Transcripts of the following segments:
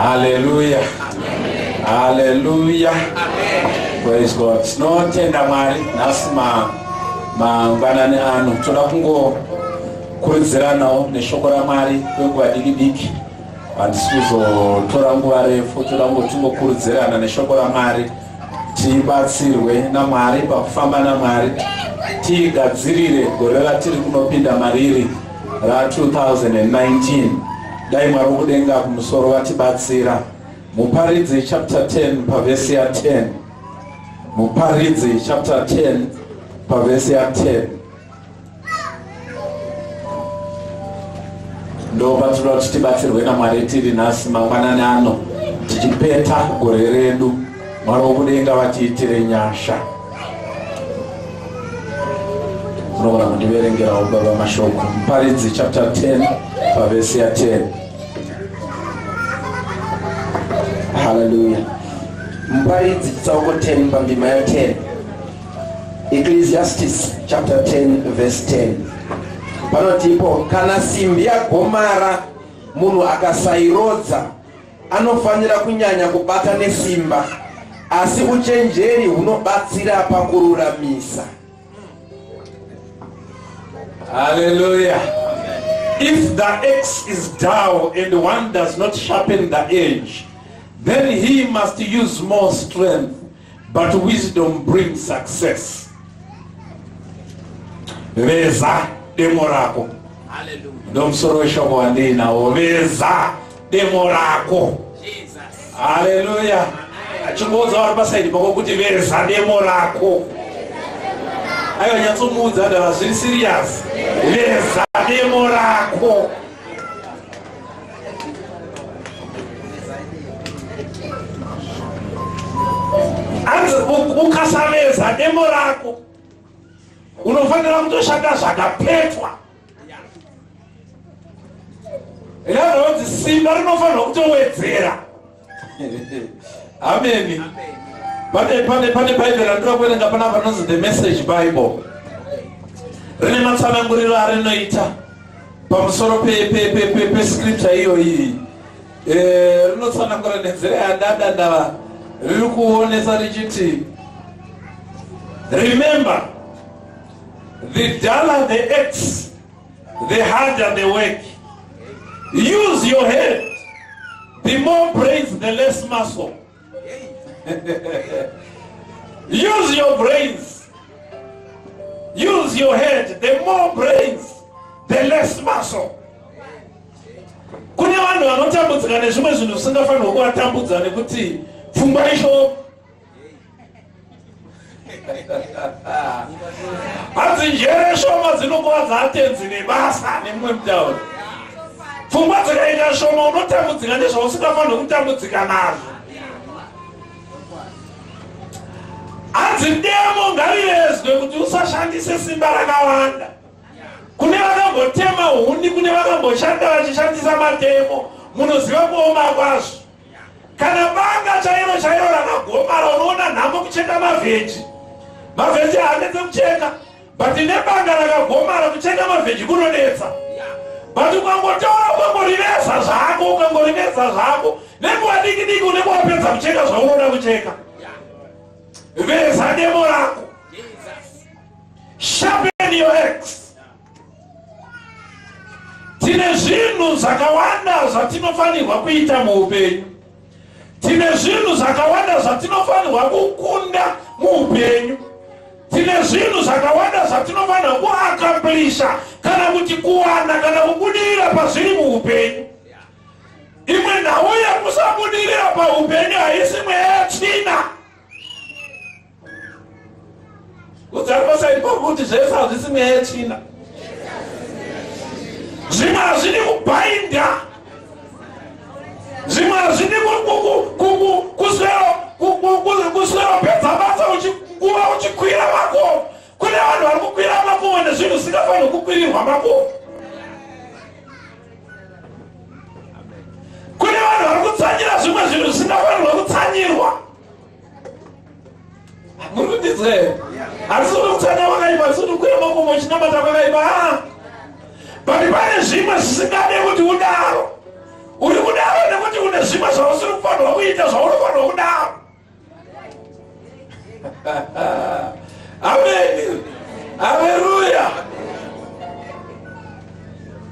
Hallelujah. Hallelujah. Praise God. Tinotenda Mwari nhasi mangwanani ano toda kungokurudziranawo neshoko raMwari kwenguva diki handisi kuzotora nguva refu. Toda tingokurudzirana neshoko raMwari tibatsirwe naMwari pakufamba naMwari, tigadzirire gore ratiri kunopinda mariri ra 2019. Dai Mwari kudenga kumusoro vatibatsira. Muparidzi chapter 10 pavesi ya 10. Muparidzi chapter 10 pavesi ya 10. Ndo patinoda kuti tibatsirwe naMwari tiri nhasi mangwanani ano tichipeta gore redu. Mwari wokudenga vatiitire nyasha. Unogona kundiverengerawo baba mashoko. Muparidzi chapter 10 pavesi ya 10. Hallelujah. Muparidzi chitsauko 10 pandima ya 10. Ecclesiastes chapter 10 verse 10. Panotipo kana simbi yagomara munhu akasairodza anofanira kunyanya kubata nesimba, asi uchenjeri hunobatsira pakururamisa. Hallelujah. If the axe is dull and one does not sharpen the edge, then he must use more strength, but wisdom brings success. Veza demo rako. Hallelujah. Domsoro shoko wandinawo. Veza demo rako. Jesus. Hallelujah. Achimboza wari pasaidi pako kuti veza demo rako. Ayo nyatsomudza ndava zviri serious. Veza demo rako. Anzi ukasaveza demo rako unofanira kutoshanda zvakapetwa. Yaronzi simba rinofanira kutowedzera. Amen. Pane Bible randira kuverenga panapa rinonzi The Message Bible. Rine matsananguriro arinoita pamusoro pe scripture iyoyi. Rinotsanangura nenzira yandadandava riri kuonesa richiti, remember, the duller the axe, the harder the work. Use your head. The more brains, the less muscle. Use your brains. Use your head. The more brains, the less muscle. Kune vanhu vanotambudzika nezvimwe zvinhu zvisingafanirwa kuvatambudza nekuti pfungwa isho. Hanzi njere shoma dzinokuvadza atenzi nebasa nemumwe mutauro. Pfungwa dzikaita shoma unotambudzika nezvausingafanirwa kutambudzika nazvo. Hanzi demo ngarivezwe kuti usashandise simba rakawanda. Kune vakambotema huni, kune vakamboshanda vachishandisa matemo, munoziva kuoma kwazvo. Kana banga chairo rakagomara unoona nhamo kucheka mavheji. Mavheji haanetse kucheka, but nebanga rakagomara kucheka mavheji kunonetsa. But ukangotaura ukangoriveza zvako nenguva diki unenge wapedza kucheka zvaunoda kucheka. Veza demo rako. Sharpen your axe. Tine zvinhu zvakawanda zvatinofanirwa kuita muupenyu. Tine zvinhu zvakawanda zvatinofanirwa kukunda muupenyu. Tine zvinhu zvakawanda zvatinofanirwa kuaccomplish kana kuti kuwana kana kubudirira pazviri muupenyu. Imwe nhau yekusabudirira paupenyu haisi mweyachina. Kudzara pasaidi pakuti zvese hazvisi mweyachina. Zvimwe hazvidi kubhainda. Zvimwe hazvidi kuswera pedza basa kuva uchikwira makomo. Kune vanhu vari kukwira makomo nezvinhu zvisingafanirwa kukwirirwa makomo. Kune vanhu vari kutsanyira zvimwe zvinhu zvisingafanirwa kutsanyirwa. Muri kundinzwa here? Handisi kuti kutsanya kwakaipa, handisi kuti kukwira makomo uchinamata kwakaipa. But pane zvimwe zvisingade kuti udaro. Uri kudaro nekuti une zvimwe zvausiri kufanirwa kuita zvaunofanirwa kudaro. Amen. Haleluya.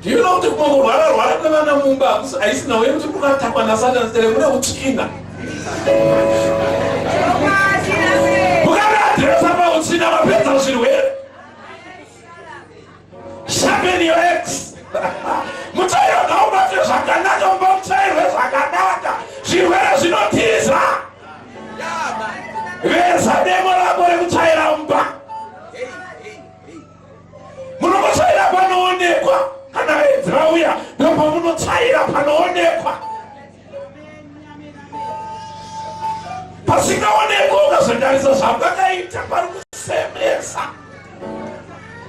Do you know kuti kumangorwara kwevana mumba haisina uye kuti kunatakwa naSatani sere kune utsvina. Mukaadhiresa pautsvina mapedza zvirwere. Sharpen your ex. Mutsvairo ngaubate zvakanaka mumba mutsvairwe zvakanaka. Zvirwere zvinotiza. Veza demo rako rekutsvaira mumba. Munomutsvaira panoonekwa. Kana edzi rauya ndopamunotsvaira panoonekwa. Pasingaonekwa ukazondarisa zvakakaita pari kusemesa.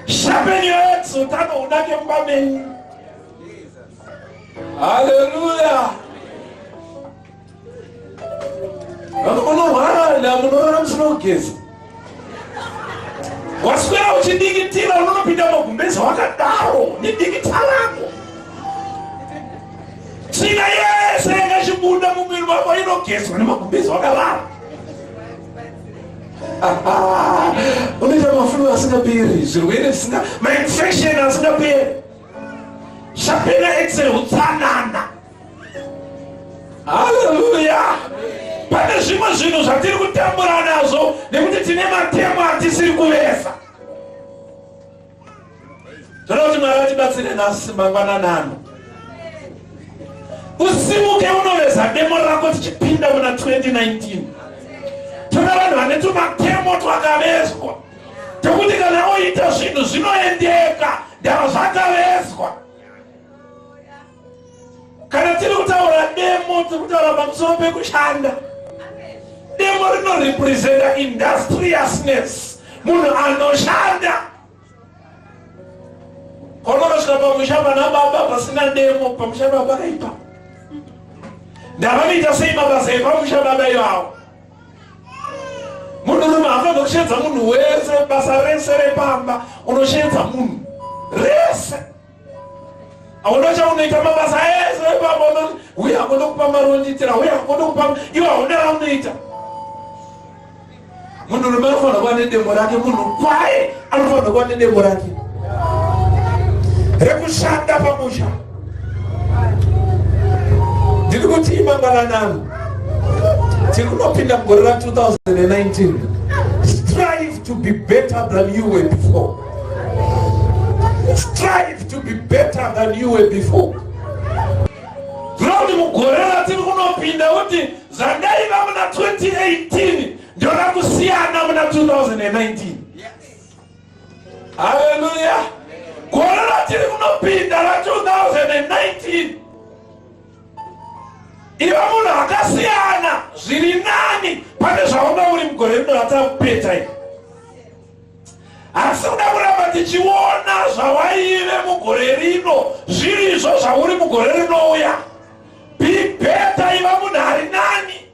Sharpen your ex utano unake mumba menyu. Haleluya. Munorwara munorara musina kugeza. Waswera uchidikitira unonopinda magumbezi wakadaro nedikita rako. Tsvina yese yakachibuda mumwiri wako inogezwa nemagumbezi wakarara. Unoita mafuru asingaperi, zvirwere zvisinga, mainfection asingaperi. Sharpena excel utsanana. Haleluya. Pane zvimwe zvinhu zvatiri kutambura nazvo nekuti tine matemo atisiri kuvesa. Toda kuti Mwari atibatsire nhasi mangwananano. Usimuke unovesa demo rako tichipinda muna 2019. Toda vanhu vane tumatemo twakaveswa tokuti kana oita zvinhu zvinoendeka ndava zvakaveswa. Kana tiri kutaura demo tiri kutaura pamusoro pekushanda. Demo rinorepresenta industriousness, munhu anoshanda. Paunosvika pamusha pana baba pasina demo, pamusha baba pakaipa. Ndavanoita sei mabasa epamusha baba iwawo? Munhurume hafanirwa kushedza munhu wese, basa rese repamba unoshedza munhu rese. Hauna chaunoita mabasa ese epamba, uye hakoda kupa mari undiitira, uye hakoda kupa, iwe hauna raunoita. Munhurume anofanirwa kuva nedemo rake, munhu kwaye anofanirwa kuva nedemo rake rekushanda pamusha. Ndiri kuti imangwananano tiri kunopinda mugore ra 2019. Strive to be better than you were before. Strive to be better than you were before. Kuti mugore ratiri kunopinda kuti zvandaiva muna 2018 ndona kusiyana muna 2019. Haleluya. Gore ratiri kunopinda ra 2019 iva munhu akasiyana zviri nani pane zvaunga uri mugore rino ratakupeta iri. Asi kuda kuramba tichiona zvawaive mugore rino zvirizvo zvauri mugore rinouya. Be better, iva munhu ari nani.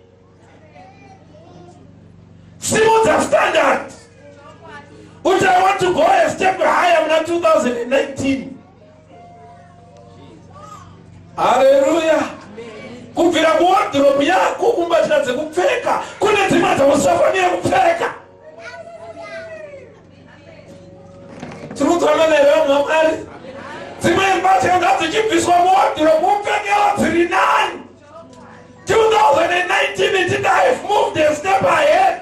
Simudza standard. Uti I want to go a step higher muna 2019. Haleluya. Kubvira kuwardrobe yako kumbatya dzekupfeka kune dzimwe dzausafanira kupfeka. Tinotsvaka nevanhu vaMwari. Dzimwe mbatya ngadzichibviswa muwardrobe upfekewa dziri nani. 2019 did I have moved a step ahead.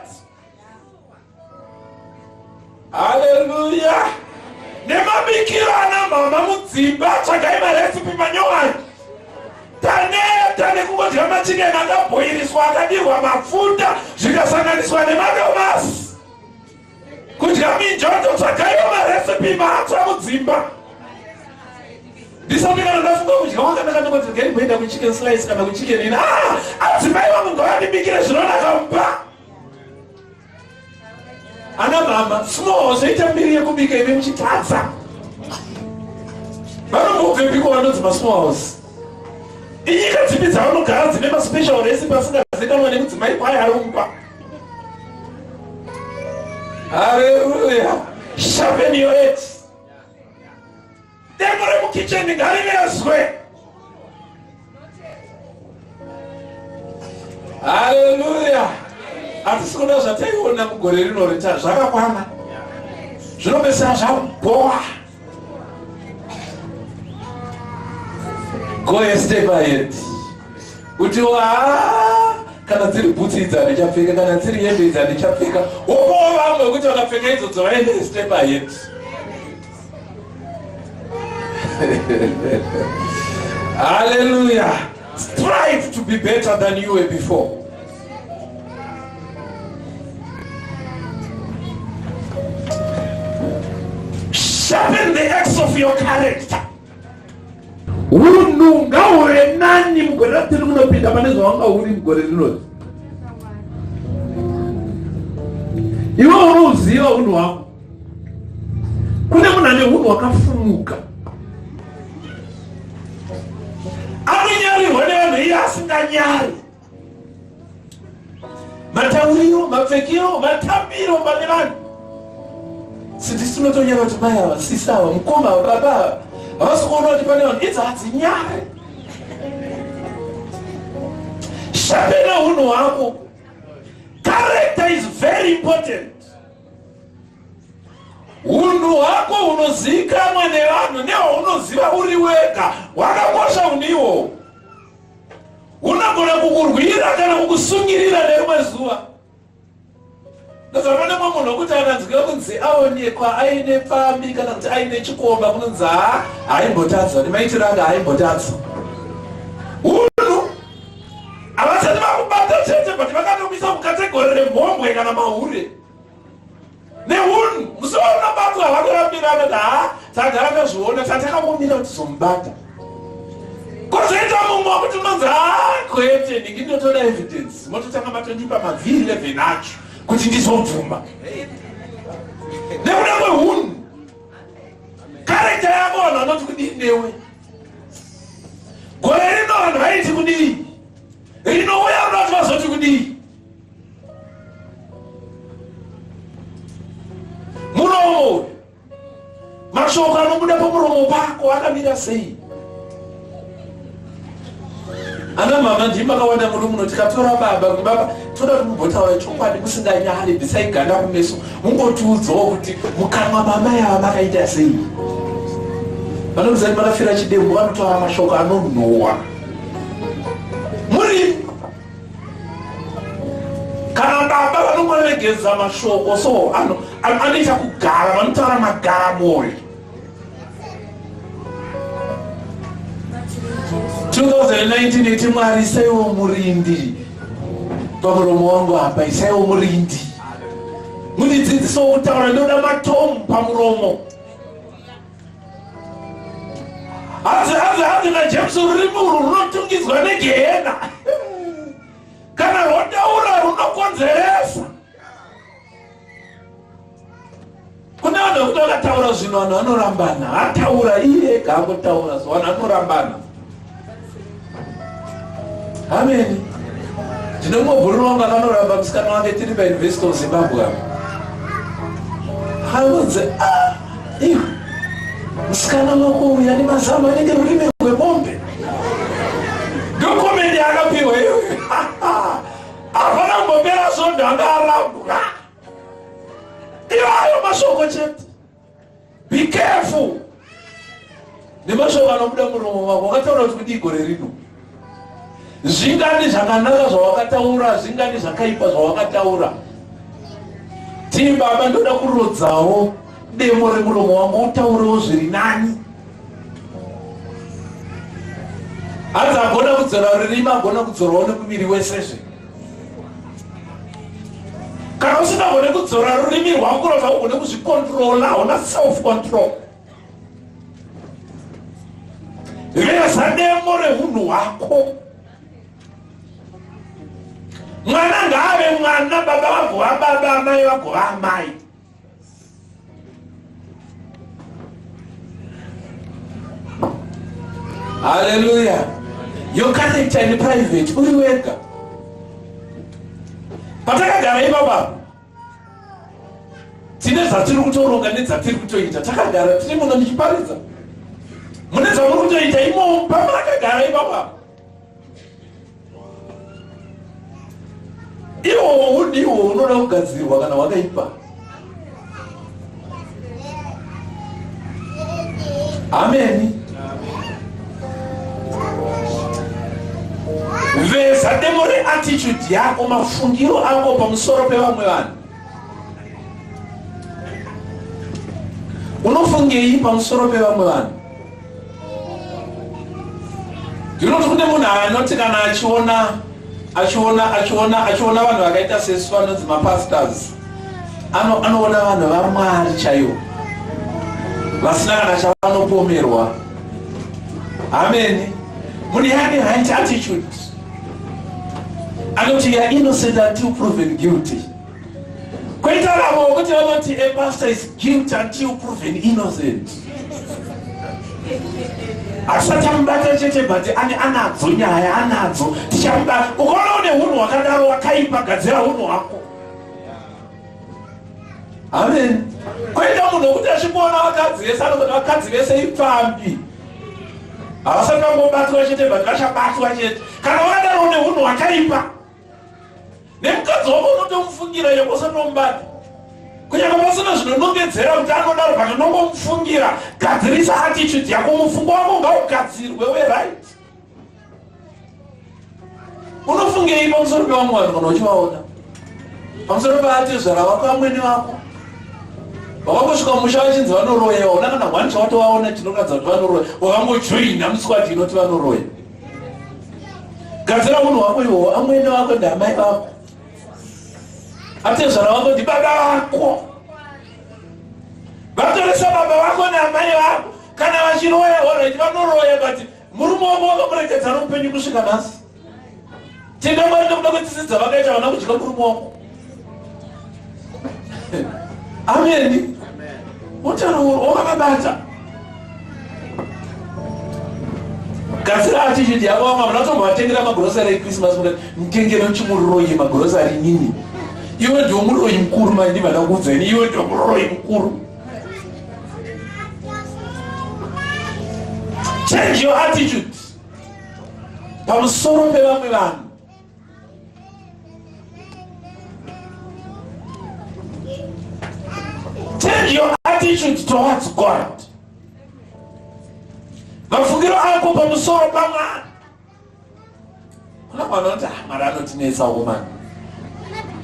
Haleluya. Nemabikiro anamama mudzimba tsvakai maresipi manyowani. Tane kungodya machikeni akabhoiriswa akadirwa mafuta zvikasanganiswa nemadomasi. Kudya minjoto tsvakaiwo maresipi matsva mudzimba. Ndisati kana ndafunga kudya wakanaka ndongoti geri kuenda kuchicken slice kana kuchicken ini. Adzimai vangu ngavandibikire zvinonaka mumba. Ana mama, small, zoita mbiri yekubika ive muchitadza. Vanongobve piko vanonzi masmalls. Inyika dzipi dzavanogara dzine maspecial recipe asingazikanwa nemudzimai kwaye ari mumba. Haleluya. Sharpen your edge. Demo remukicheni ngarivezwe. Haleluya. Atisikona zvataiona mugore rino rita zvakakwana. Zvinopesera zvaboa. Go a step ahead. Kuti kana dziri butsi idzi handichapfeka, kana dziri hembe idzi handichapfeka. Wopowo vamwe kuti vakapfeka idzodzo vaende step ahead. Hallelujah. Strive to be better than you were before. Sharpen the axe of your character. Unhu ngauve nani mugore ratiri munopinda pane zvawanga uri mugore rinoti. Iwe unoziva unhu hwako. Kune munhu ane unhu hwakafumuka. Anonyarirwa nevanhu iye asinganyari. Matauriro, mapfekero, matambiro pane vanhu. Sindisi tinotonyara kuti mai ava, sisa ava, mukoma ava, baba ava. Havasi kuona kuti pane vanhu idzi hadzinyari. Shapena unhu hwako. Character is very important. Unhu hwako unozivikanwa nevanhu nehwaunoziva uri wega hwakakosha uniwo. Unogona kukurwira kana kukusungirira nerimwe zuva. Ndozvapane mumwe munhu wekuti ananzwira kunzi aonekwa aine pfambi kana kuti aine chikomba kunonzi haimbotadzwa nemaitiro anga haimbotadzwa. Unhu havasati vakubata chete but vakatomisa mukategori remhombwe kana mahure. Neunhu musiwo unobatwa havakurambirana kuti tagara kazviona tatakangomira kuti zomubata. Kozoita mumwe wekuti unonzi kwete ndingi ndinotoda evidence. Mototanga matondipa mavhiri 11 acho kuti ndizobvuma. Nekuda kwehunhu karekta yako vanhu vanoti kudii newe. Gore rino vanhu vaiti kudii. Rinouya runoti vazoti kudii. Muromo mashoko anobuda pamuromo pako akamira sei. Ana mama ndimakawanda muri muno tikatora baba kuti baba toda kuti mumbotaura chokwadi musinganyari bisaiganda kumeso mungotiudzawo kuti mukanwa mama yava makaita sei. Vanozani makafira chidembo vanotaura mashoko anonhuhwa. Muri kana baba vanongorevegedza mashoko so anoita kugara vanotaura magara moyo. 2019 iti Mwari isaiwo murindi pamuromo wangu apa, isaiwo murindi. Mundidzidzisawo kutaura ndoda matomu pamuromo. Hadzi naJames rurimi urwu runotungidzwa negehena. Kana rwotaura runokonzeresa. Kune vanhu vekuti vakataura zvinhu vanhu vanorambana. Ataura iye ega angotaura so vanhu vanorambana. Amen. Ndinomubhuriro wangu akanoramba musikana wange tiri paUniversity of Zimbabwe. Haunze iwe musikana wako uya nemazama anenge rurimi rwemombe. Ndokomende akapiwa iwe. Hapana kumbopera svondo anga arambura. Iwayo mashoko chete. Be careful. Nemashoko anobuda muromo wako wakataura kuti kudii gore rino. Zvingani zvakanaka zvawakataura, zvingani zvakaipa zvawakataura. Tii baba ndoda kurodzawo demo remuromo wangu utaurewo zviri nani. Hadzi agona kudzora rurimi agona kudzorawo nemuviri wesezve. Kana usingagone kudzora rurimi rwako rwakugone kuzvikontrola, hauna self control. Veza demo rehunhu hwako. Mwana ngave mwana, baba wagova baba, amai wagova amai. Hallelujah. Your character in private, uri wega. Patakagara ibaba. Tine zvatiri kutoronga nedzatiri kutoita. Takagara tiri muno ndichiparidza. Mune zvamuri kutoita imo pamakagara ibaba. ndiwo unoda kugadzirwa kana wakaipa. Amen. Veza demore attitude yako, mafungiro ako pamusoro pevamwe vanhu. Unofungei pamusoro pevamwe vanhu? Ndinoti kune munhu anoti kana achiona vanhu vakaita sesu vanonzi mapastors, anoona vanhu vaMwari chaivo, vasina kana chavanopomerwa. Amen. Munhu yane right attitude. Anoti you are innocent until proven guilty. Kwaita ravo kuti vanoti a pastor is guilty until proven innocent. Asati ambata chete but anadzo nyaya anadzo. Tichamba ukaona une hunhu hwakadaro wakaipa, gadzira hunhu hwako. Amen. Kwaita munhu kuti achibona vakadzi vese anoti vakadzi vese ipfambi. Havasati vangobatwa chete but vachabatwa chete. Kana wakadaro une hunhu hwakaipa, nemukadzi wako unotomufungira yeko usatomubata. Kunyaka pasina zvinonongedzera kuti anodaro pakanongomufungira. Gadzirisa attitude yako, mufungo wako ngaugadzirwe right. Unofungei pamusoro pevamwe vanhu kana uchivaona? Pamusoro peatizvara vako vamweni vako. Wakangosvika musha vachinzi vanoroya, waona kana one chawatovaona chinoratidza kuti vanoroya, wakangojoina muswati inoti vanoroya. Gadzira munhu wako iwowo, amweni vako ndamai vako. Atizvara vako ndibaba vako. Vatoresa baba vako namai vako. Kana vachiroya already vanoroya but murume wako wakamurekedzana upenyu kusvika nhasi. Tenda Mwari ndokuda kudzidzidza vakaita vana kudya murume wako. Amen. Utano wakabata. Gadzira attitude yako, vamwe vanatovatengera magrosari eChristmas mutengere chimuroyi magrosari nini. Iwe ndio muroyi mukuru manje ndivadakuudzeni, iwe ndio muroyi mukuru. Change your attitude pamusoro pevamwe vanhu. Change your attitude towards God. Mafungiro ako pamusoro paMwari. Kuna mwana anoti Mwari anotinetsa woman.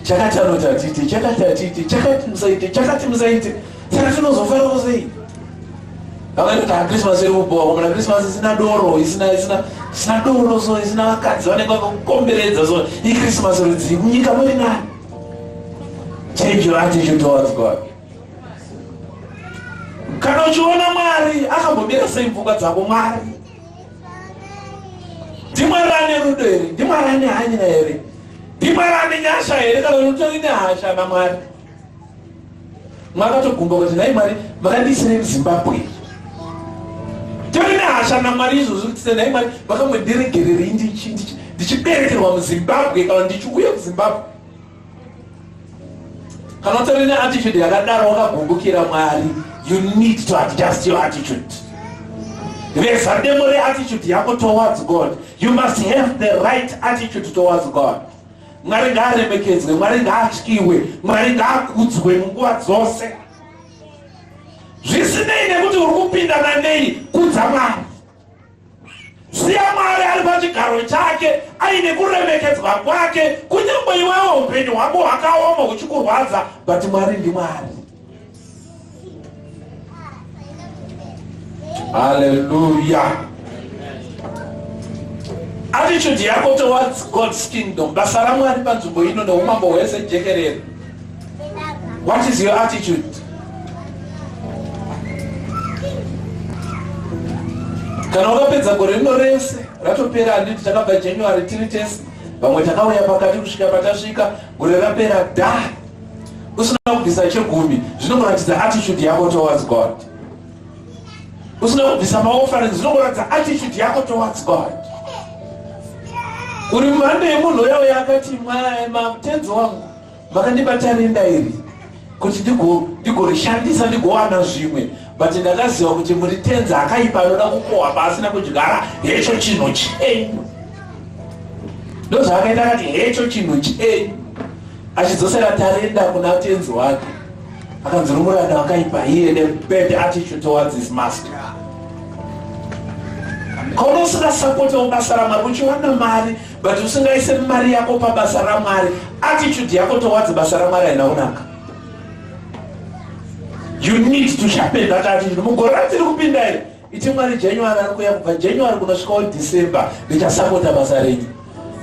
Chakati anotatiti, chakati musaite. Saka tinozofanira kusei. Vakanoti Christmas iri kubowa, mwana Christmas isina doro, isina doro so, isina vakadzi vanenge vakakukomberedza so. Christmas rudzi munyika muri nani? Change your attitude towards God. Kana uchiona Mwari akambobira sei pfungwa dzako Mwari? Ndimwari ane rudo here? Ndimwari ane hanya here? Ndimwari ane nyasha here? Kana utori nehasha naMwari? Mwakatogumba kuti nai Mwari vakandisire muZimbabwe. Tori nehasha naMwari izvozvo kuti nai Mwari vakambodiregererei ndichiberekerwa muZimbabwe kana ndichiuya kuZimbabwe. Kana utori neattitude yakadaro wakagumbukira Mwari, you need to adjust your attitude. There's a demore attitude yako towards God. You must have the right attitude towards God. Mwari ngaaremekedzwe, Mwari ngaatyiwe, Mwari ngaakudzwe munguva dzose. Zvisinei nekuti uri kupindana nei, kudza Mwari. Siya Mwari ari pachigaro chake, aine kuremekedzwa kwake, kunyangwe iwewe upenyu hwako hwakaoma huchikurwadza, but Mwari ndiMwari. Hallelujah. Attitude yako towards God's kingdom. Basa ra Mwari panzvimbo ino neumambo hwese jekerere. What is your attitude? Kana wakapedza gore rino rese ratopera, handiti takabva January tiri tese, vamwe takauya pakati kusvika patasvika, gore rapera da. Usina kubvisa chegumi, zvinongoratidza attitude yako towards God. Usina kubvisa maofferings, zvinongoratidza attitude yako towards God. Uri mhando yemunhu uya akati tenzi wangu vakandipa rinda iri kuti ndigorishandisa ndigowana zvimwe, but ndakaziva kuti muri tenzi akaipa anoda kukohwa pasina kudyara hecho chinhu chenyu. Ndozvakaita akati hecho chinhu chenyu. achidzosera tarenda kuna tenzi wake akanzi rumuranda wakaipa, he had a bad attitude towards his master. Kana usingasapota basa raMwari, uchiwana mari but usingaise mari yako pabasa raMwari, attitude yako towards basa raMwari haina kunaka. You need to sharpen that attitude. Mugore ratiri kupinda here iti Mwari January ari kuya kubva January kunosvika December ndichasapota basa renyu.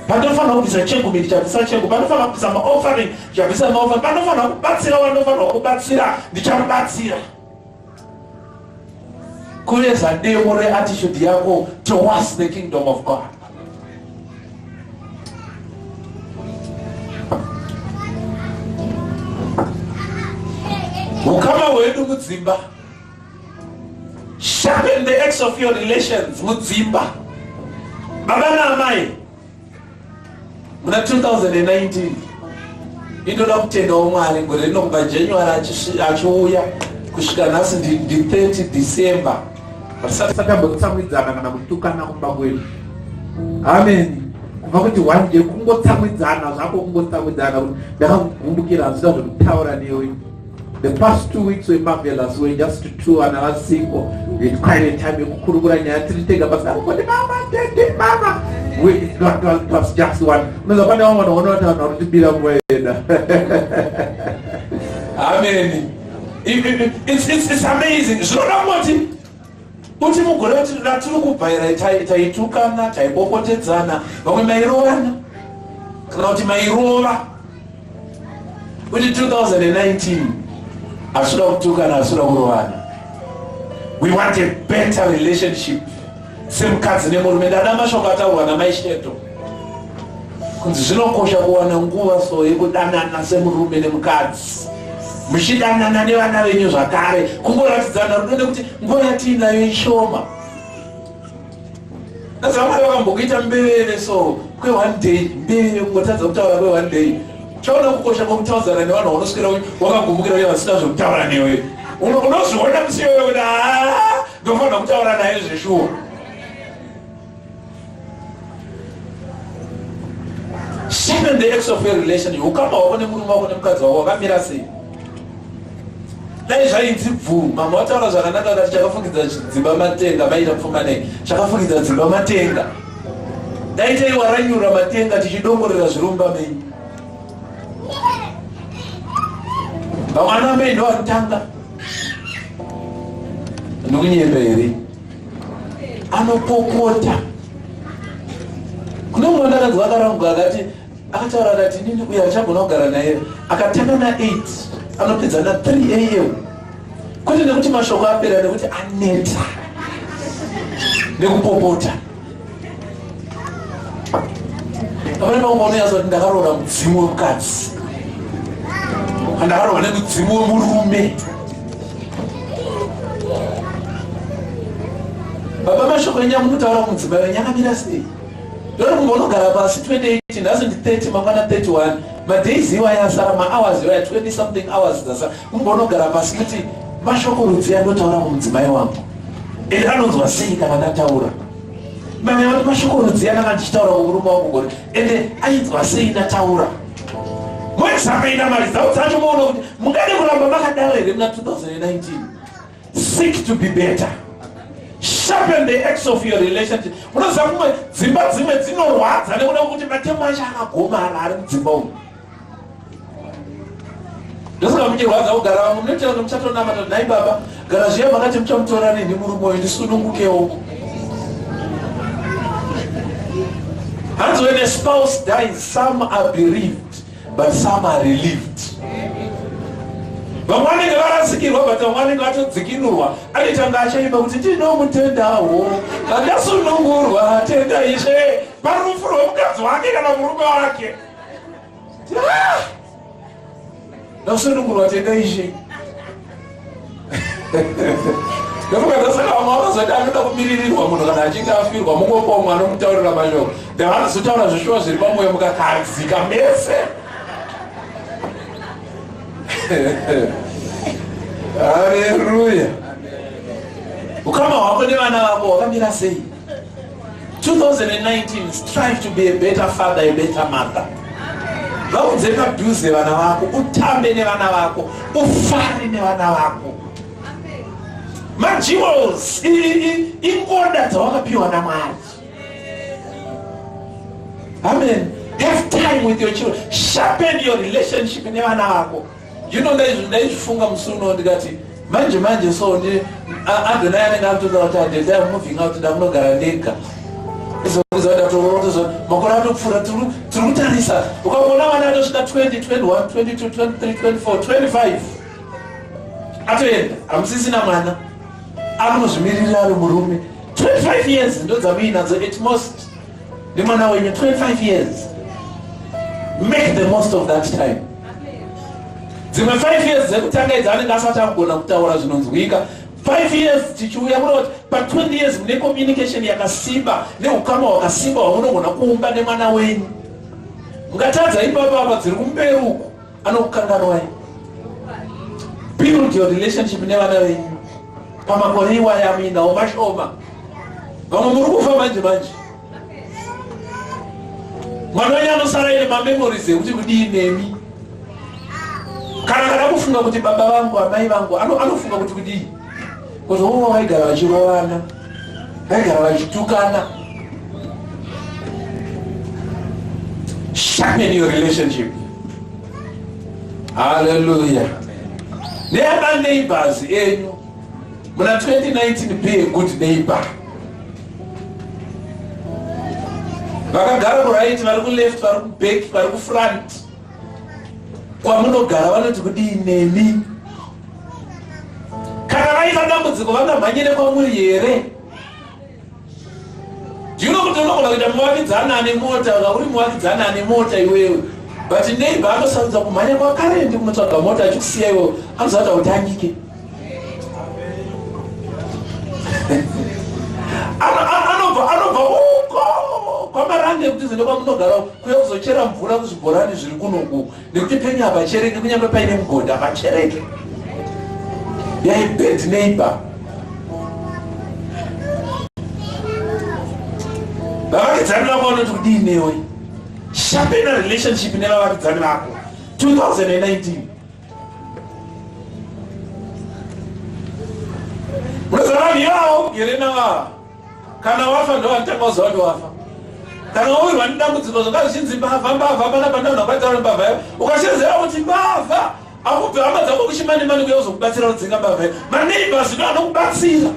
Panofanira kubvisa chegu, ndichabvisa chegu. Panofanira kubvisa maoffering, ndichabvisa maoffering. Panofanira kubatsira vanofanira kubatsira, ndichamubatsira. Kuveza demo reattitude yako towards the kingdom of God. Ukama hwedu mudzimba, sharpen the edge of your relations mudzimba. Baba naamai muna 2019 indoda kutendawo Mwari gore rino kubva January achiuya kusvika nhasi ndi 30 December tisatambotsamwidzana kana kutukana kumba kwedu. Amen. Kubva kuti one day kungotsamwidzana zvako, kungotsamwidzana kuti ndakakukumbukira hazvida zvekutaura newe. The past 2 weeks were marvelous. We were just two and I was single. We had quite a time. We could go and take a bus. Mama, daddy, mama. It was just one. No, the one I want to be away. Amen. It's amazing. So now what? Uti mugore ratiri kubvaira taitukana, taibokotedzana, vamwe mairovana kana kuti mairova. Kuti 2019 asura kutukana, asura kurovana. We want a better relationship. Semukadzi nemurume, ndada mashoko ataurwa naMai Sheto kunzi zvinokosha kuwana nguva so yekudanana semurume nemukadzi, muchidanana nevana venyu zvakare, kungoratidzana rudo nekuti nguva yatiinayo ishoma. Asi vamwe vakambokuita mbeveve so kwe1 day, mbeveve kungotadza kutaura kwe1 day. Chaona kukosha kwekutaudzana nevanhu vanoswera wakagumbukira uye vasina zvekutaura newe. Unozviona musiyo wewe kuti ndofanira kutaura naye zveshuwa. Sharpen the edge of your relation. Ukama wako nemurume wako nemukadzi wako wakamira sei? Dai zvainzi bvu, mama wataura zvakanaka kuti chakafukidza dzimba matenga, maita pfuma nei, chakafukidza dzimba matenga. Dai taiwaranyura matenga tichidongorera zvirumba mei. Vamwana mei ndo vanotanga. Ndikunyemba here. Anopopota. Kuna mwana akadzi akaranguka akati akataura akati nini uyo achagona kugara naye akatanga na 8 anopedza na 3 am. Kwete nekuti mashoko apera, nekuti aneta nekupopota. Apane pakumaonyaza kuti ndakaroora mudzimu wemukadzi, ndakaroora nemudzimu wemurume. Baba mashoko enyu amunotaura kumudzimba wenyu akamira sei? Ndori kumbonogara pasi 2018 nhasi ndi 30 mangwana 31 madays iwaya asara, mahours iwaya 20 something hours dzasara. Kumbonogara pasi kuti mashoko rudzi andotaura kumudzimai wangu ende anonzwa sei kana ndataura. Mame vati mashoko rudzi ananga ndichitaura kumurume wangu ngori ende ainzwa sei ndataura. Moesameina mari dzavo dzacho moona kuti mungade kuramba makadaro here muna 2019. Seek to be better. Sharpen the edge of your relationship. Unoziva kumwe dzimba dzimwe dzinorwadza nekuda kuti matemo acho akagomara ari mudzimba umu. Ndosinga muchirwadza kugara vamwe munotaura kuti muchatonamata kuti nai baba gara zviya makati muchamutora neni murume uyu ndisunungukewo. Hands when a spouse dies, some are bereaved but some are relieved. Vamwe vanenge varasikirwa but vamwe vanenge vatodzikinurwa. Anitanga achaimba kuti ndinomutendawo ndasunungurwa tenda ishe parufu rwemukadzi wake kana murume wake. Ndasunungurwa tenda ishe. Ndokukadzasaka vamwe vanozoti anoda kumiririrwa munhu kana achinge afirwa mungopawo mwana omutaurira mashoko. Ndavanozotaura zveshuwa zviri pamwoyo mukakadzika mese. Hallelujah. Ukama wako nevana vako wakamira sei? 2019, strive to be a better father, a better mother. vaudze padhuze vana vako, utambe nevana vako, ufare nevana vako. Majewels ingoda dzawakapiwa naMwari. Amen. Have time with your children. Sharpen your relationship nevana vako. You know ndaifunga musuno ndikati manje so ndi Adonai anenge atoda kuti adede I'm moving out ndamunogara ndega. Izozada torotozo makona atopfura tiri kutarisa. Ukaona vana vatosvika 20, 21, 22, 23, 24, 25. Atoenda amusisina mwana. Anozvimirira ari murume. 25 years ndo dzamuinadzo at most. Ndi mwana wenyu 25 years. Make the most of that time. Dzimwe 5 years dzekutanga idzi anenge asati agona kutaura zvinonzwika. 5 years tichiuya kuti pa 20 years mune communication yakasimba neukama hwakasimba hwamunogona kuumba nemwana wenyu. Mukatadza ipapo apa dziri kumberi uku anokukanganwai. Build your relationship nevana venyu. Pamakore iwaya amuinawo mashoma. Vamwe muri kufa manje. Mwana wenyu anosara ine mamemories ekuti kudii nemi. Kana kufunga kuti baba vangu amai vangu anofunga kuti kudii. Kuti uwo vaigara vachirovana, vaigara vachitukana. Sharpen your relationship. Hallelujah. Never neighbors enyu. Muna 2019 be a good neighbor. Vakagara ku right, vari ku left, vari ku back, vari ku front. Kwamunogara vanoti kudii nemi. Kana vaita dambudziko vangamhanyire kwamuri here. Ndino kuti unogona kuita muvakidzana nemota, uri muvakidzana nemota iwewe. But neighbor anosaudza kumhanya kwakarendi kunotsvaga mota achikusiya iwewe, anozvata kuti anyike. Anobva uko kwamarande kuti zino kwamunogara kuya kuzochera mvura kuzvibhorani zviri kunoku nekuti penyu hapachereke kunyange paine mugodhi hapachereke. You're a bad neighbor. Vavakidzani vako vanoti kudii newe. Sharpen a relationship nevavakidzani vako. 2019. Munozana vyavo yerena kana wafa ndo vanotanga kuziva kuti wafa. Kana wawirwa nedambudziko zvakazhinji mbavha napandau nakutaura mbavha ukashezera kuti mbavha akubve hama dzako kuchimani kuya kuzokubatsira kudzinga mbavha. Maneighbors ndo anokubatsira.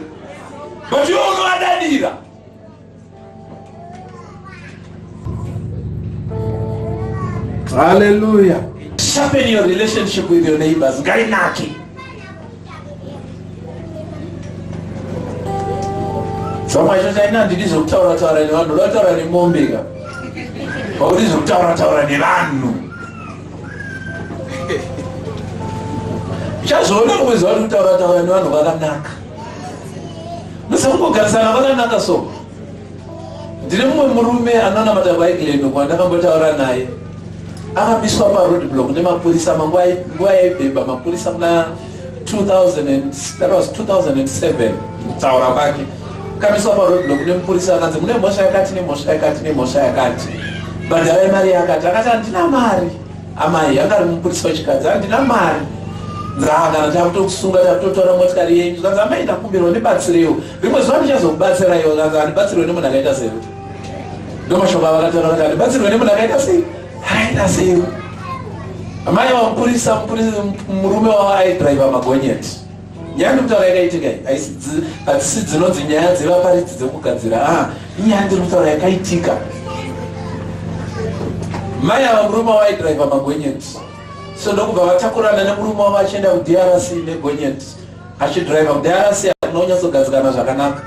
But iwe unovadadira. Hallelujah. Sharpen your relationship with your neighbors. Ngainaki. Somwe chochaina ndizokutaura nevanhu, lotaura nemombeka. Ndizokutaura nevanhu. Chazoona kuziva kuti kutaura nevanhu vakanaka. Musakungogarisana vakanaka so. Ndine mumwe murume anonamata Glenn wandakambotaura naye. Akamiswa paroadblock nemapurisa nguva yaibhebha mapurisa muna 2007 kutaura kwake. Kamiswa paroadblock nemupurisa akanzi mune mhosva yakati nemhosva yakati. Bhadhara yemari yakati. Akati handina mari. Amai angari mupurisa wechikadzi, handina mari. Nzakana takutokusunga takutotora motikari yenyu. Kanzi amai ndakumbirwa ndibatsirewo. Rimwe zuva ndichazokubatsirayo. Kanzi handibatsirwe nemunhu akaita sei. Ndomashoko avakataura kuti handibatsirwe nemunhu akaita sei. Haina sei. Amai vamupurisa murume wavo aidhiraivha magonyeti. Nyaya ndikutaura yakaitika hadzisi dzinonzi nyaya dzevaparidzi dzekugadzira. Inyaya ndiri kutaura yakaitika. Mai ava murume wavo aidhiraivha magonyeti. So ndokubva vatakurana nemurume wavo achienda kuDRC negonyeti. Achidhiraivha kuDRC anonyatsogadzikana zvakanaka.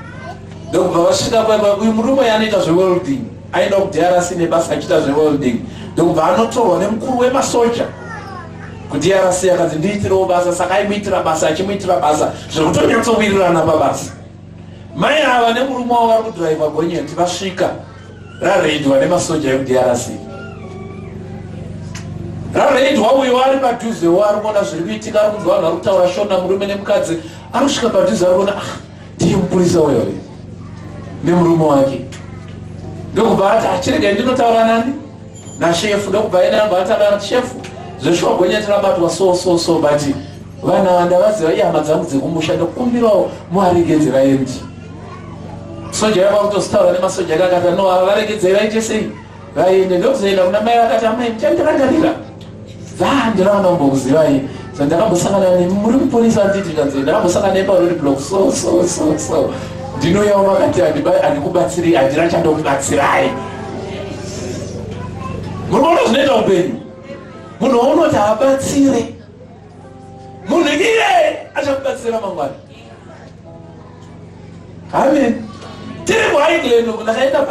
Ndokubva vasvika uyu murume anoita zvewelding. Aenda kuDRC nebasa achiita zvewelding. Ndokubva anotorwa nemukuru wemasoja kuDRC akanzi ndiitirewo basa, saka aimuitira basa achimuitira basa zvekutonyatsowirirana pabasa. Mai ava nemurume wavo vari kudhiraivha gonyeti vasvika rareidwa nemasoja ekuDRC. Rareidwa uyo ari padhuze ari kuona zviri kuitika, ari kunzwa vanhu vari kutaura shona, murume nemukadzi. Ari kusvika padhuze ari kuona ndiye mupurisa uyo nemurume wake. Ndokubva ati achirega ndinotaura nani? na chef ndokubva ina batala chef zveshogonyetera batwa so but vana vanda vaziva ihama dzangu dzekumusha ndokumbirawo muvaregedzera endi soja yavakutostaura nemasoja akakata no avaregedzei vaite sei vaende ndokuzoenda kuna mai vakati amai muchandirangarira ndiraona kumbokuzivai zvandakambosangana muri mupolisa anditi kanzi ndakambosangana neparori block so ndinoyawo vakati handikubatsiri handira chandokubatsirai. Munoona zvinoita upenyu, munhu waunoti abatsire munhu iye achakubatsira mangwana. Amen. Tiri muHighland ndakaenda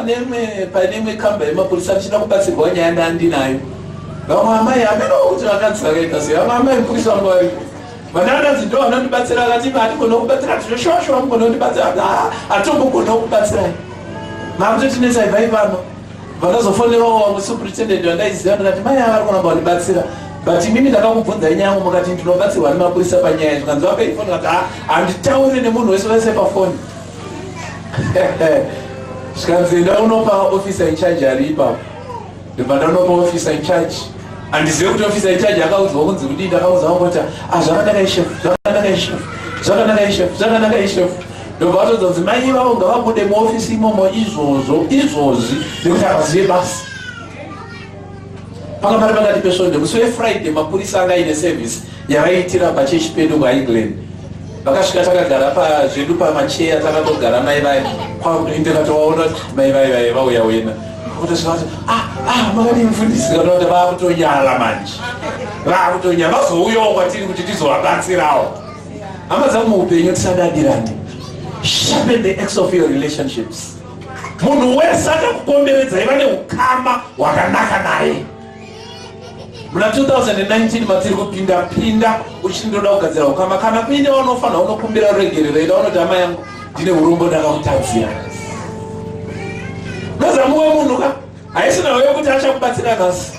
pane imwe kamba yemapolisa ndichida kubatsirwa nyaya ndandinayo. Vamwe amai hameno kuti vakanzi vakaita sei, vamwe amai mupolisa wangu varipo vananzi ndo vanondibatsira akati hatigona kubatsira tinoshosho vamugona kundibatsira hatombogona kubatsirai makutotinetsai vai pano vakazofonerawo vamwe superintendent vandaiziva ndikati mai avari kuramba vandibatsira but mimi ndakakubvunzai nyangu mukati ndinobatsirwa nemapurisa panyaya zvikanzi vakaifoni kati handitauri nemunhu wese wese pafoni zvikanzi enda unopa officer in charge ari ipapo ndibva ndanopa officer in charge handizive kuti officer in charge akaudzwa kunzi kudii ndakaudzwa vangoti zvakanaka ishefu ndobva vatodza kunzi mai ivavo ngavabude muofisi imomo izvozvi nekuti havazive basi. Panga pari pakati pesonde musi weFriday mapurisa anga ine service yavaiitira pachechi pedu kuHighland vakasvika takagara pazvedu pamacheya takatogara mai vai ndikatovaona mai vai vauya wena kutosvikati makadii mufundisi kana kuti vaakutonyala manje vaakutonyala vazouyawo kwatiri kuti tizovabatsirawo. Hama dzangu muupenyu tisadadirani. Sharpen the X of your relationships. Munhu wese akakukomberedzai vane ukama hwakanaka naye. Muna 2019 matiri kupinda uchindoda kugadzira ukama kana kuine vanofanira unokumbira regerera vanoti hama yangu ndine urombo ndakakutadzira. Noza muwe munhu ka haisina wewe kuti achakubatsira nhasi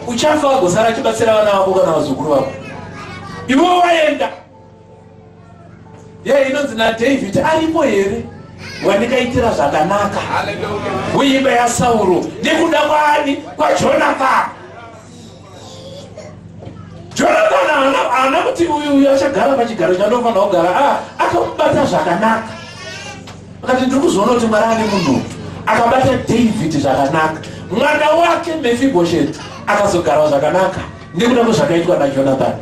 uchafa agosara achibatsira vana vako kana vazukuru vako iwe waenda. Inonzi naDavid aripo here wandikaitira zvakanaka muimba yaSauro nekuda kwani kwaJonathan. Jonathan haana kuti uyu achagara pachigaro chandofanira kugara akamubata zvakanaka akati ndiri kuzoona kuti Mwari ane munhu akabata David zvakanaka mwana wake Mephibosheth akazogara zvakanaka nekuda kwezvakaitwa naJonathan.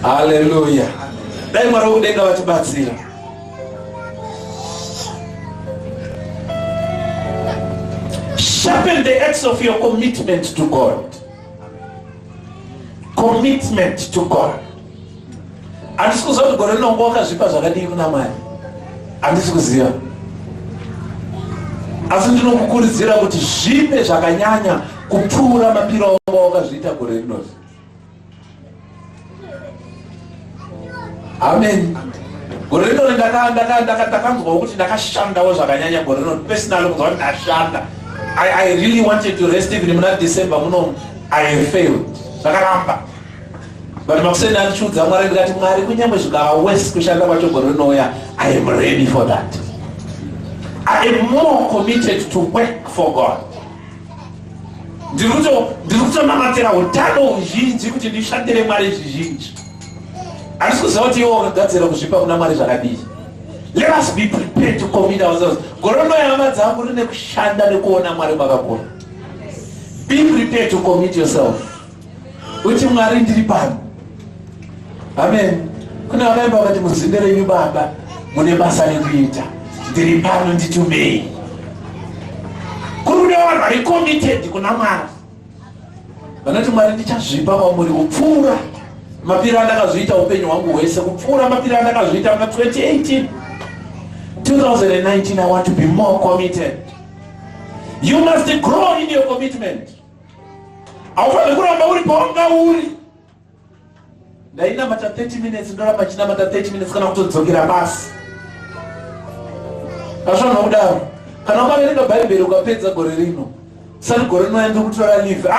Hallelujah. Dai Mwari wokudenga vatibatsira. Sharpen the edge of your commitment to God. Commitment to God. Handisi kuziva kuti gore rinongo wakazvipa zvakadii kuna Mwari. Handisi kuziva. Asi ndinokukurudzira kuti zvipe zvakanyanya kupfuura mapiro aunga wakazviita gore rinori. Amen. Gore rinori ndakanzwa kuti ndakashandawo zvakanyanya gore rinori. Personally kunzwa kuti ndashanda. I really wanted to rest even muna December muno I failed. Ndakaramba. But makusenda ndichudza Mwari ndikati Mwari kunyangwe zvikava worse kushanda kwacho gore rinouya I am ready for that. I am more committed to work for God. Ndiri kutonamatira utano huzhinji kuti ndishandire Mwari zvizhinji. Handisi kuziva kuti iwo wakagadzira kuzvipa kuna Mwari zvakadii. Let us be prepared to commit ourselves. Gore rinouya hama dzangu rine kushanda nekuona Mwari makakura. Be prepared to commit yourself. Uti Mwari ndiri pano. Amen. Kuna vakaimba vakati muzinde renyu Baba mune basa rekuita. Ndiri pano nditumei. Kuri kuda vanhu vari committed kuna Mwari. Vanoti Mwari ndichazvipa kwamuri kupfuura mapiro andakazviita upenyu hwangu hwese, kupfuura mapiro andakazviita muna 2018. 2019 I want to be more committed. You must grow in your commitment. Haufaniri kuramba uri pawanga uri. Ndainamata 30 minutes ndoramba chinamata 30 minutes kana kutodzokera basi. Azvona kudaro. Kana ukaverenga Bhaibheri ukapedza gore rino, sari gore rino enda kutora leave.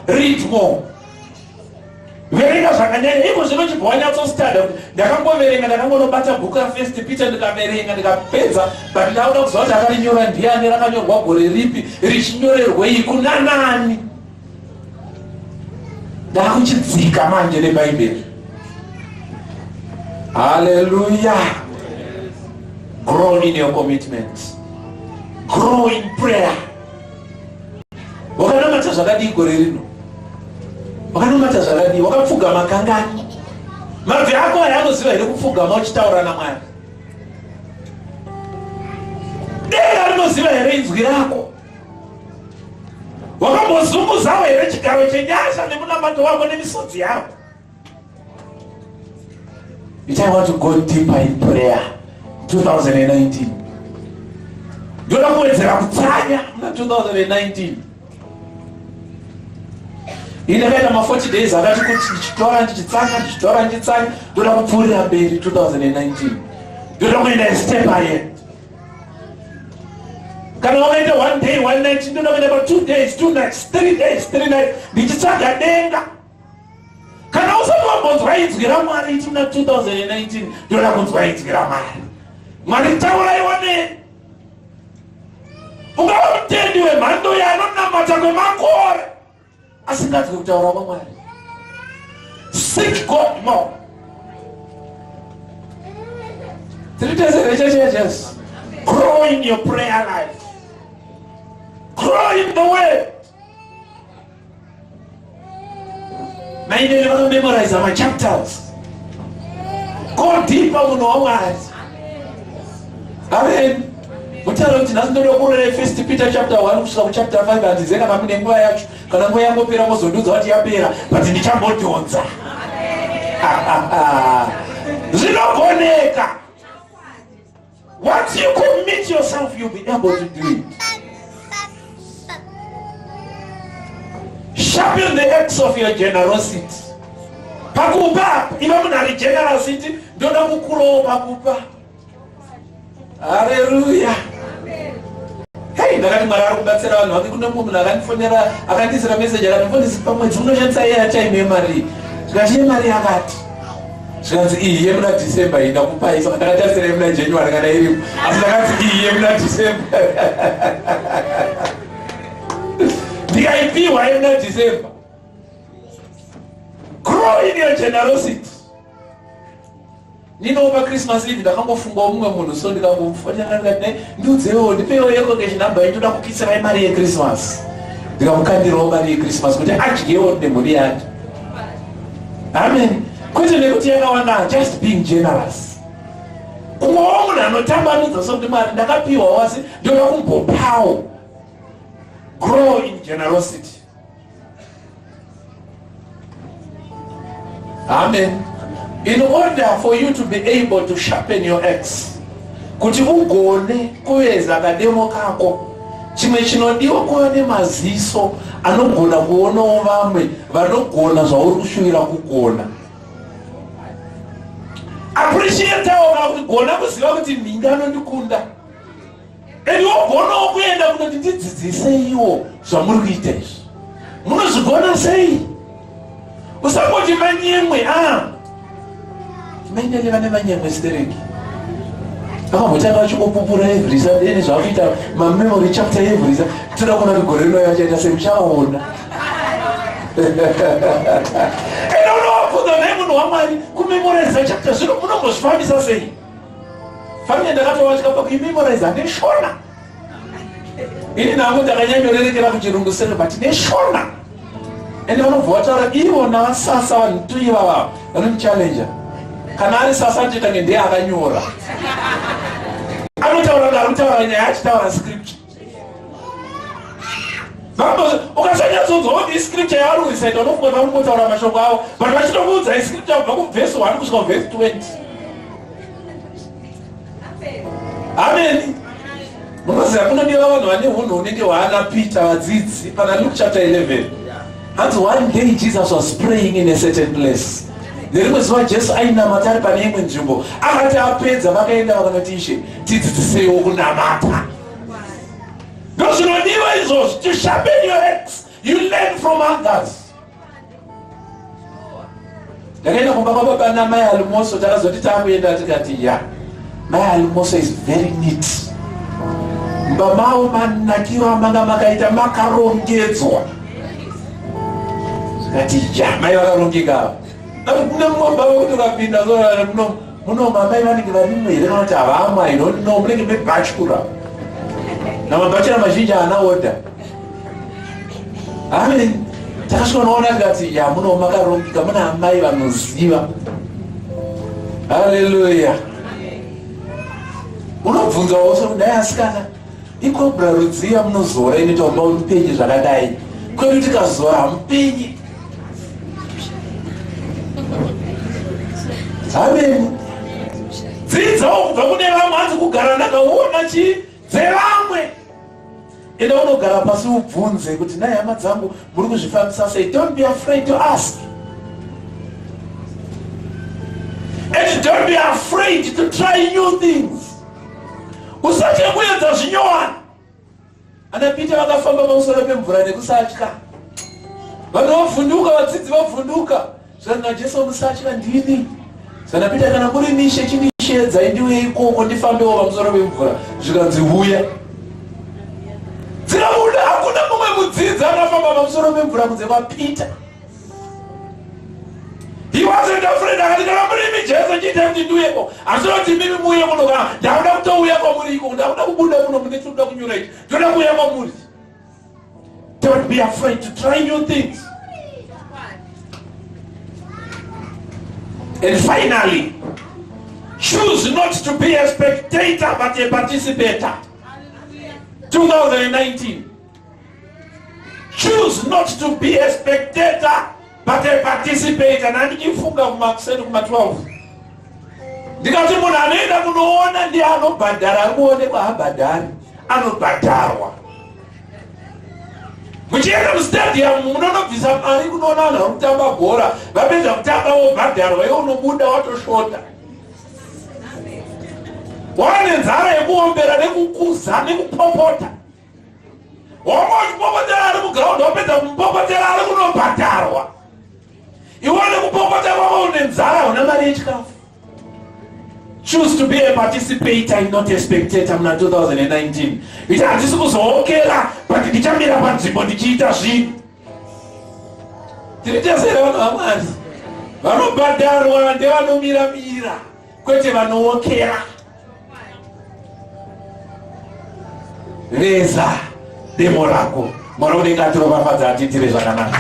Read more. verenga zvakanyanya iko zvino chibva wanyatsostada kuti ndakangoverenga ndakangonobata bhuku raFirst Peter ndikaverenga ndikapedza but ndauda kuziva kuti akarinyora ndiani, rakanyorwa gore ripi, richinyorerwei, kuna nani. Ndakuchidzika manje nebhaibheri. Hallelujah. Grow in your commitment. Grow in prayer. Wakanamata zvakadii gore rino? Wakanamata zvakadii? Wakapfugama kangani? Mabvi ako ayanoziva here kupfugama uchitaura naMwari? Denga rinoziva here inzwi rako? Wakambozunguzawo here chigaro chenyasha nemunamato wako nemisodzi yako? Which I want to go deeper in prayer. 2019. Ndoda kuwedzera kutsanya muna 2019. Ndakaita ma 40 days akati kuti ndichitora ndichitsanya ndoda kupfuurira mberi 2019. Ndoda kuenda step ahead. Kana wakaita 1 day 1 night ndoda kuenda pa 2 days 2 nights 3 days 3 nights ndichitsvaga denga. Kana usati wambonzwa inzwi raMwari iti muna 2019 ndoda kunzwa inzwi raMwari. Mwari taura ione. Ungava mutendi wemhando yanonamata kwemakore asingatyi kutaura kwaMwari. Seek God more. 3 days yes. Grow in your prayer life. Grow in the word. Mainly memorize my chapters. Go deeper munhu waMwari. Amen. Mutaro kuti nasindoda kurera First Peter chapter 1 kusvika kuchapter 5 handizeka pamune nguva yacho. Kana nguva yangopera mozondudza kuti yapera, but ndichambodhonza. Zvinogoneka. Once you commit yourself, you'll be able to do it. Sharpen the axe of your generosity. Pakupa, iva munhu ari generosity, ndoda kukurawo pakupa. Hallelujah. Hey, ndakati Mwari ari kubatsira vanhu vake. Kune munhu akandifonera akandisira message akati ndisi pamwedzi unoshandisa iye achaime mari. Zvikati iye mari yakati. Zvikanzi iye muna December ndakupai. Saka ndakatarisira muna January kana iripo. Asi ndakati iye muna December. Ndikaipiwa iye muna December. Grow in your generosity. Ninopa Christmas Eve ndakangofunga mumwe munhu so ndikamufonera ndikati ndiudzewo ndipewo yeko keshinamba ndoda kukisira mari yeChristmas. Ndikamukandirawo mari yeChristmas kuti adyewo nemhuri yake. Amen. Kwete nekuti yakawanda, just being generous. Kumwawo munhu anotambanudza sokuti Mwari ndakapiwa wasi ndoda kumbopawo. Grow in generosity. Amen. In order for you to be able to sharpen your axe, kuti ugone kuveza kademo kako, chimwe chinodiwa kuva nemaziso anogona kuonawo vamwe vanogona zvauri kushuvira kugona. Appreciatewo vakugona kuziva kuti mhinga anondikunda. Ende wogonawo kuenda kunoti ndidzidziseiwo zvamuri kuita izvi. Munozvigona sei? Usangoti manyemwe mainele vane manyemwe stereki. Vakambotanga vachingopupura every Sunday nezvakuita mamemory chapter every Sunday. Toda kuona kuti gore rino yachaita semuchaona. Ende unowabvunza naye munhu waMwari kumemorize chapter zvino munombozvifambisa sei? Family ndakatovatya pakuimemorize neshona. Ini nangu ndakanyanyorerekera kuchirungu sere but neshona. Ende vanobva vataura ivona vasasa vanhu tuivava vanomuchallenja. Kana ari sasa nditange ndiye akanyora. Anotaura ndarutaura nyaya achitaura scripture. Ukasanyatsodzwa kuti iscripture yavari kuisaita unofunga vanongotaura mashoko avo, but vachitokuudza iscripture kubva kuvhesi 1 kusvika kuvhesi 20. Amen. Munoziva kunodiwa vanhu vane unhu hunenge hwaana Peter vadzidzi pana Luke chapter 11. Hanzi one day Jesus was praying in a certain place. Nerimwe zuva Jesu ainamata ari pane imwe nzvimbo. Akati apedza vakaenda vakanoti Ishe tidzidziseiwo kunamata. Ndozvinodiwa izvozvo, to sharpen your axe. You learn from others. ndakaenda kumba kwababa namai Almoso, takazoti takuenda tikati ya mai Almoso is very neat. Mba mavo manakiro amanga makaita makarongedzwa. Tikati ya mai vakarongeka. Kune mwamba kuti ukapinda muno mamai vanenge varimwe here kana kuti havamwe, I don't know, munenge mebachikura namabachira mazhinji haana oda. Amen. Takasvikonaona tikati ya muno makarongeka, muna amai vanoziva. Haleluya. Unobvunzawo sekudai asikana, ikobra rudziva munozora inoita kumba mupenye zvakadai. Kwedu tikazora hamupenye. Amen. Dzidzawo kubva kune vamwe, hanzi kugara ndakaona dzevamwe. Enda unogara pasi ubvunze kuti nai hama dzangu muri kuzvifambisa sei. Don't be afraid to ask. And don't be afraid to try new things. Usatye kuedza zvinyowani. Ana Peter vakafamba pamusoro pemvura nekusatya. Vanhu vavhunduka, vadzidzi vavhunduka. Zvanzi Jesu musatya ndini. Sana Peter kana muri mishe chinishedza ndiwe ikoko ndifambewo pamusoro pemvura. Zvikanzi uya. Dzirabuda hakuna mumwe mudzidzi akafamba pamusoro pemvura kunze kwaPeter. He wasn't afraid. Akati kana muri mijesu chiite kuti ndiuyeko. Asinoti mimi muuye muno kana ndakuda kutouya kwamuri iko, ndakuda kubuda muno mune tinoda kunyura ichi. Ndoda kuuya kwamuri. Don't be afraid to try new things. And finally, choose not to be a spectator but a participator. 2019. Choose not to be a spectator but a participator. Na ndikifunga kumakuseni kuma 12. Ndikati munhu anoenda kunoona ndiye anobhadhara, kuonekwa habhadhari, anobhadharwa. Muchienda mustadium munonobvisa mari kunoona vanhu vari kutamba bhora, vapedza kutamba wobhadharwa, iwe unobuda watosvota. Wane nzara yekuombera nekukuza nekupopota. Wamwe uchipopotera ari muground, wapedza kumupopotera ari kunobhadharwa. Iwane kupopota kwako une nzara, una mari yechikafu. Choose to be a participator and not a spectator muna 2019. Iti handisi kuzookera but ndichamira panzvimbo ndichiita zvinhu. Tiritesera vanhu vaMwari vanobhadharwa ndevanomira-mira, kwete vanookera. Reza demo rako. Mwari unenge atiropafadza atitire zvakanaka.